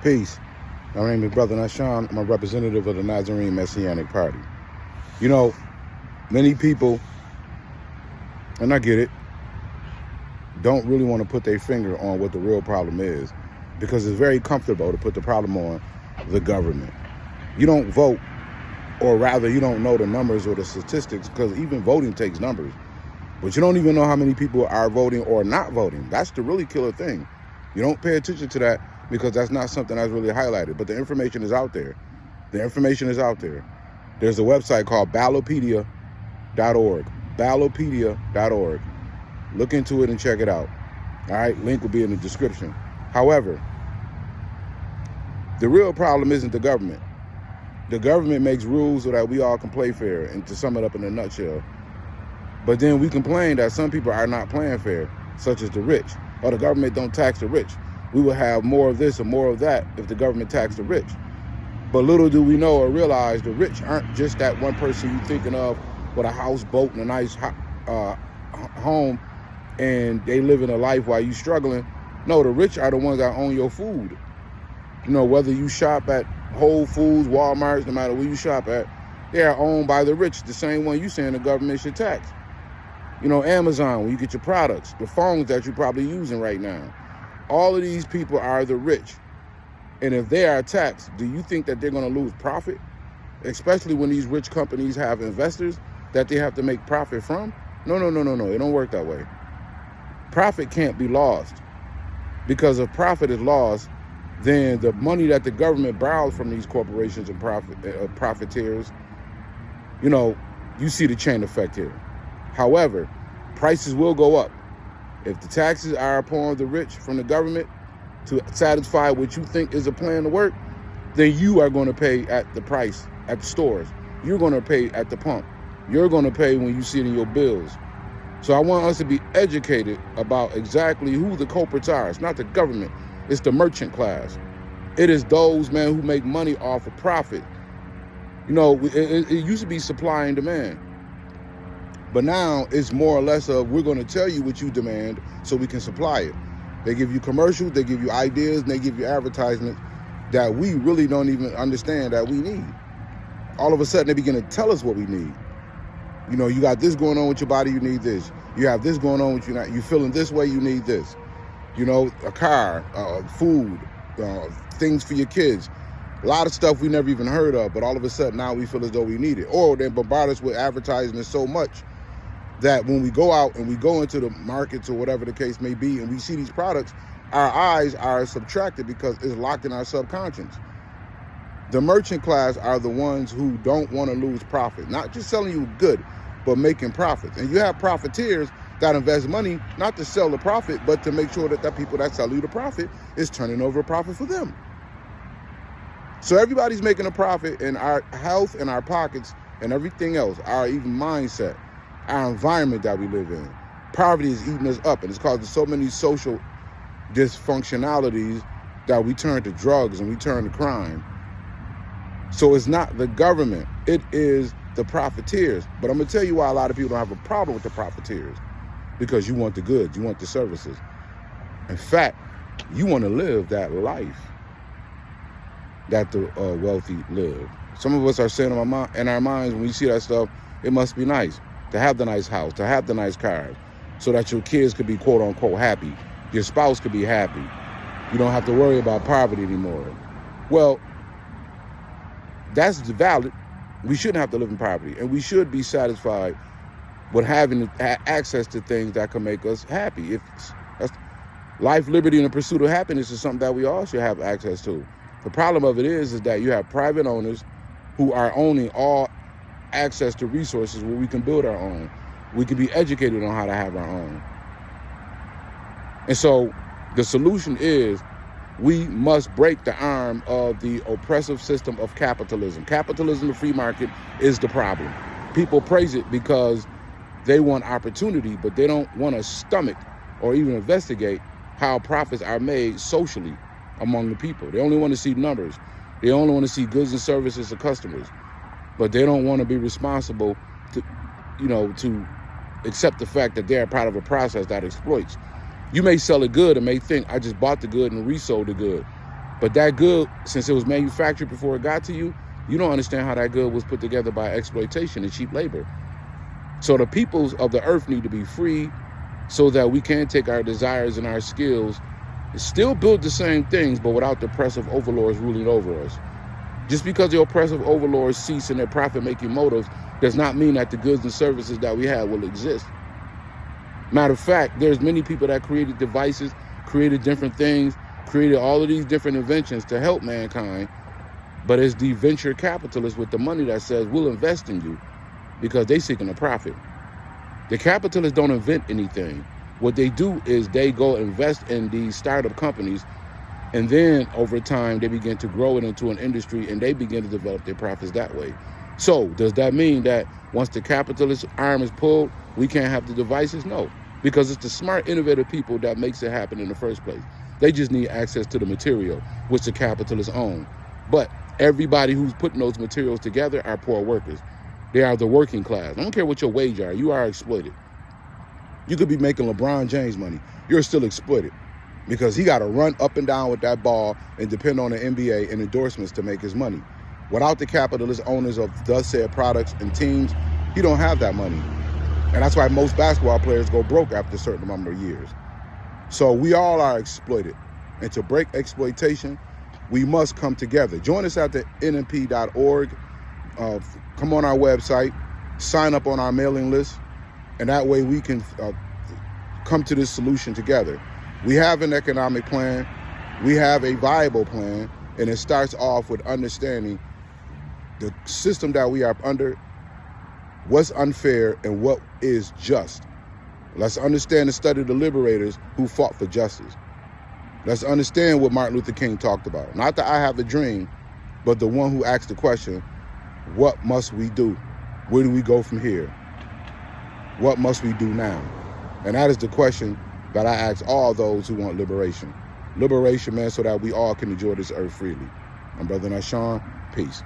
Peace. My name is Brother Nashan. I'm a representative of the Nazarene Messianic Party. You know, many people, and I get it, don't really want to put their finger on what the real problem is, because it's very comfortable to put the problem on the government. You don't vote, or rather you don't know the numbers or the statistics, because even voting takes numbers. But you don't even know how many people are voting or not voting. That's the really killer thing. You don't pay attention to that because that's not something that's really highlighted. But the information is out there. The information is out there. There's a website called Ballopedia.org. Ballopedia.org. Look into it and check it out. All right, link will be in the description. However, the real problem isn't the government. The government makes rules so that we all can play fair, and to sum it up in a nutshell. But then we complain that some people are not playing fair, such as the rich. Or the government don't tax the rich. We will have more of this or more of that if the government taxed the rich. But little do we know or realize the rich aren't just that one person you're thinking of with a house, boat, and a nice home, and they living a life while you struggling. No, the rich are the ones that own your food. You know, whether you shop at Whole Foods, Walmart, no matter where you shop at, they are owned by the rich, the same one you saying the government should tax. You know, Amazon, when you get your products, the phones that you're probably using right now. All of these people are the rich. And if they are taxed, do you think that they're going to lose profit? Especially when these rich companies have investors that they have to make profit from? No. It don't work that way. Profit can't be lost. Because if profit is lost, then the money that the government borrows from these corporations and profiteers, you know, you see the chain effect here. However, prices will go up. If the taxes are upon the rich from the government to satisfy what you think is a plan to work, then you are going to pay at the price at the stores. You're going to pay at the pump. You're going to pay when you see it in your bills. So I want us to be educated about exactly who the culprits are. It's not the government. It's the merchant class. It is those, man, who make money off of profit. You know, it used to be supply and demand. But now it's more or less of, we're going to tell you what you demand so we can supply it. They give you commercials, they give you ideas, and they give you advertisements that we really don't even understand that we need. All of a sudden, they begin to tell us what we need. You know, you got this going on with your body, you need this. You have this going on with you, you're feeling this way, you need this. You know, a car, food, things for your kids. A lot of stuff we never even heard of, but all of a sudden now we feel as though we need it. Or they bombard us with advertising so much that when we go out and we go into the markets or whatever the case may be, and we see these products, our eyes are subtracted because it's locked in our subconscious. The merchant class are the ones who don't want to lose profit, not just selling you good, but making profits. And you have profiteers that invest money not to sell the profit, but to make sure that the people that sell you the profit is turning over a profit for them. So everybody's making a profit, in our health and our pockets and everything else, our even mindset, our environment that we live in. Poverty is eating us up, and it's causing so many social dysfunctionalities that we turn to drugs and we turn to crime. So it's not the government, it is the profiteers. But I'm gonna tell you why a lot of people don't have a problem with the profiteers. Because you want the goods, you want the services. In fact, you want to live that life that the wealthy live. Some of us are saying in our minds when we see that stuff, it must be nice to have the nice house, to have the nice cars, so that your kids could be quote unquote happy. Your spouse could be happy. You don't have to worry about poverty anymore. Well, that's valid. We shouldn't have to live in poverty, and we should be satisfied with having access to things that can make us happy. That's life, liberty, and the pursuit of happiness is something that we all should have access to. The problem of it is that you have private owners who are owning all access to resources where we can build our own. We can be educated on how to have our own. And so the solution is we must break the arm of the oppressive system of capitalism. Capitalism, the free market, is the problem. People praise it because they want opportunity, but they don't want to stomach or even investigate how profits are made socially among the people. They only want to see numbers. They only want to see goods and services to customers, but they don't want to be responsible to accept the fact that they're part of a process that exploits. You may sell a good and may think, I just bought the good and resold the good. But that good, since it was manufactured before it got to you, you don't understand how that good was put together by exploitation and cheap labor. So the peoples of the earth need to be free so that we can take our desires and our skills and still build the same things, but without the oppressive overlords ruling over us. Just because the oppressive overlords cease in their profit-making motives does not mean that the goods and services that we have will exist. Matter of fact, there's many people that created devices, created different things, created all of these different inventions to help mankind, but it's the venture capitalists with the money that says, we'll invest in you, because they're seeking a profit. The capitalists don't invent anything. What they do is they go invest in these startup companies, and then over time, they begin to grow it into an industry, and they begin to develop their profits that way. So does that mean that once the capitalist arm is pulled, we can't have the devices? No, because it's the smart, innovative people that makes it happen in the first place. They just need access to the material, which the capitalists own. But everybody who's putting those materials together are poor workers. They are the working class. I don't care what your wage are, you are exploited. You could be making LeBron James money. You're still exploited because he got to run up and down with that ball and depend on the NBA and endorsements to make his money. Without the capitalist owners of thus said products and teams, he don't have that money. And that's why most basketball players go broke after a certain number of years. So we all are exploited. And to break exploitation, we must come together. Join us at the NMP.org. Come on our website, sign up on our mailing list, and that way we can come to this solution together. We have an economic plan, we have a viable plan, and it starts off with understanding the system that we are under, what's unfair and what is just. Let's understand and study the liberators who fought for justice. Let's understand what Martin Luther King talked about. Not that I have a dream, but the one who asked the question, what must we do? Where do we go from here? What must we do now? And that is the question that I ask all those who want liberation. Liberation, man, so that we all can enjoy this earth freely. I'm Brother Nashawn. Peace.